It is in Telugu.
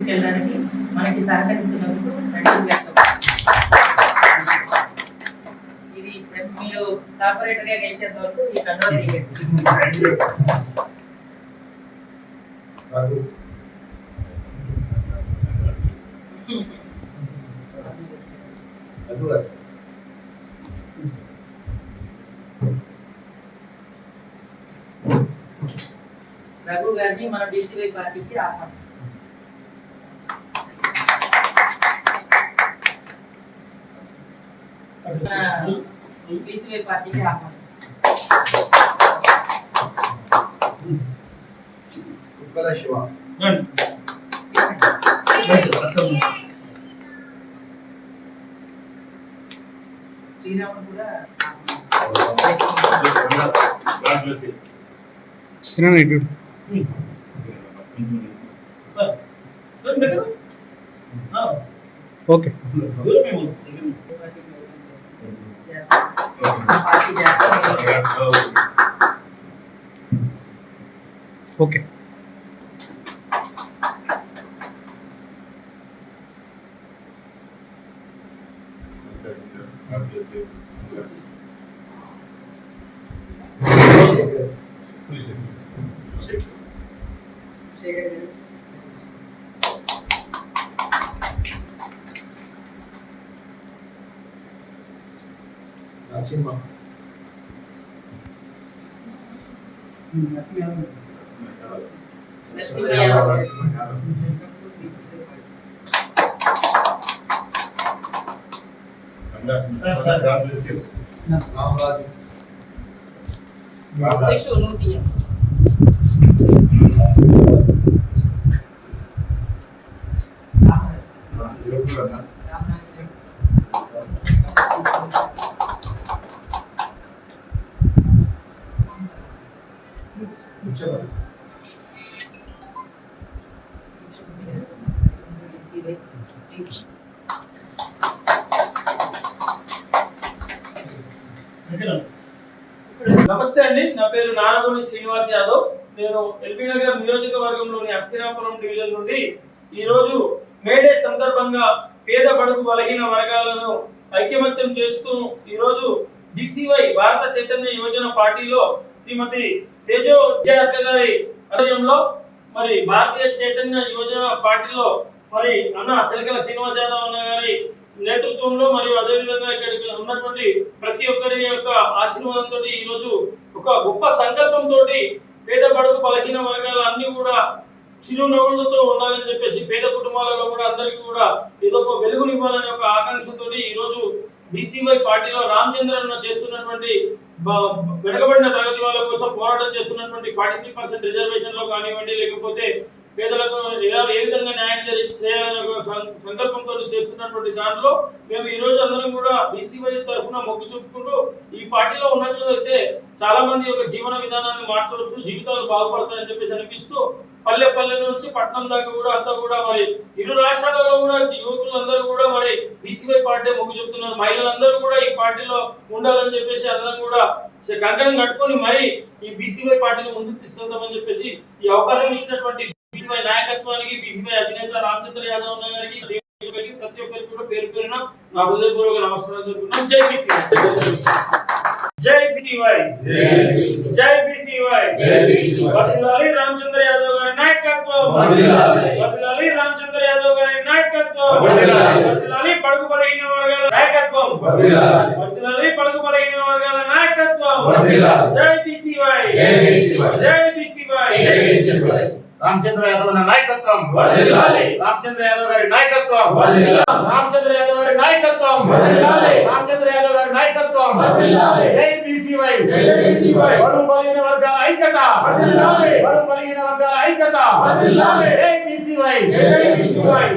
తీసుకెళ్ళడానికి మనకి సహకరిస్తున్నందుకు ఇది మీరు కార్పొరేటర్ గా గెలిచేంత వరకు ఈ కంట్రోల్ రఘు గారిని మన బీసీవై పార్టీకి ఆహ్వానిస్తాం. బీసీవై పార్టీకి ఆహ్వానిస్తాం. శ్రీరాముడు కూడా ఓకే ఓకే నమస్తే అండి, నా పేరు నారగోని శ్రీనివాస్ యాదవ్. నేను ఎల్బీ నగర్ నియోజకవర్గంలోని అస్థిరాపురం డివిజన్ నుండి ఈరోజు మేడే సందర్భంగా పేద బడుగు బలహీన వర్గాలను ఐకమత్యం చేస్తూ ఈరోజు బీసీవై భారత చైతన్య యోజన పార్టీలో శ్రీమతి తేజో విజయక్క గారి ఆధ్వర్యంలో మరి భారతీయ చైతన్య యోజన పార్టీలో మరి అన్న చిలకల శ్రీనివాస్ యాదవ్ అన్న గారి నేతృత్వంలో మరియు అదేవిధంగా ఇక్కడ ఉన్నటువంటి ప్రతి ఒక్కరి యొక్క ఆశీర్వాదంతో ఈరోజు ఒక గొప్ప సంకల్పంతో పేద బడుగు బలహీన వర్గాలు అన్ని కూడా చిరునవ్వులతో ఉండాలని చెప్పేసి పేద కుటుంబాలలో కూడా అందరికీ కూడా ఏదో ఒక వెలుగునివ్వాలనే ఒక ఆకాంక్షతో ఈరోజు బీసీవై పార్టీలో రామచంద్రన్న చేస్తున్నటువంటి వెనుకబడిన తరగతి వాళ్ళ కోసం పోరాటం చేస్తున్నటువంటి 43% రిజర్వేషన్ లో కానివ్వండి, లేకపోతే పేదలకు ఏ విధంగా న్యాయం చేయాలనే సంకల్పంతో చేస్తున్నటువంటి దాంట్లో మేము ఈ రోజు అందరం కూడా బీసీవై తరఫున మొగ్గు చూపుకుంటూ ఈ పార్టీలో ఉన్నట్లు అయితే చాలా మంది యొక్క జీవన విధానాన్ని మార్చవచ్చు, జీవితాలు బాగుపడతాయని చెప్పేసి అనిపిస్తూ పల్లె పల్లె నుంచి పట్టణం దాకా కూడా అంతా కూడా మరి ఇరు రాష్ట్రాలలో కూడా యువకులందరూ కూడా మరి బీసీవై పార్టీ మొగ్గు చెప్తున్నారు. మహిళలందరూ కూడా ఈ పార్టీలో ఉండాలని చెప్పేసి అందరం కూడా కంకణం కట్టుకొని మరి ఈ బీసీవై పార్టీని ముందుకు తీసుకెళ్తామని చెప్పేసి ఈ అవకాశం ఇచ్చినటువంటి బీసీవై నాయకత్వానికి, బీసీవై అధినేత రామచంద్ర యాదవ్ గారికి ప్రతి ఒక్కరికి కూడా పేరు పేరున నా హృదయపూర్వక నమస్కారాలు చెప్తున్నాను. జై బీసీవై, జై బీసీవై, జై బీసీవై. వర్ధిల్లాలి రామచంద్ర యాదవ్ గారి నాయకత్వం, వర్ధిల్లాలి రామచంద్ర యాదవ్ గారి నాయకత్వం, వర్ధిల్లాలి బడుగు బలహీన వర్గాల నాయకత్వం, వర్ధిల్లాలి బడుగు బలహీన వర్గాల నాయకత్వం. జై బీసీవై, జై బీసీవై, జై బీసీవై. రామచంద్ర యాదవ్ నాయకత్వం వర్ధిల్లాలి, రామచంద్ర యాదవ్ గారి నాయకత్వం వర్ధిల్లాలి, రామచంద్ర యాదవ్ గారి నాయకత్వం వర్ధిల్లాలి, రామచంద్ర యాదవ్ గారి నాయకత్వం వర్ధిల్లాలి. జై బీసీవై, జై బీసీవై. బడుగు బలహీన వర్గాల ఐక్యత వర్ధిల్లాలి, బడుగు బలహీన వర్గాల ఐక్యత వర్ధిల్లాలి. జై బీసీవై, జై బీసీవై.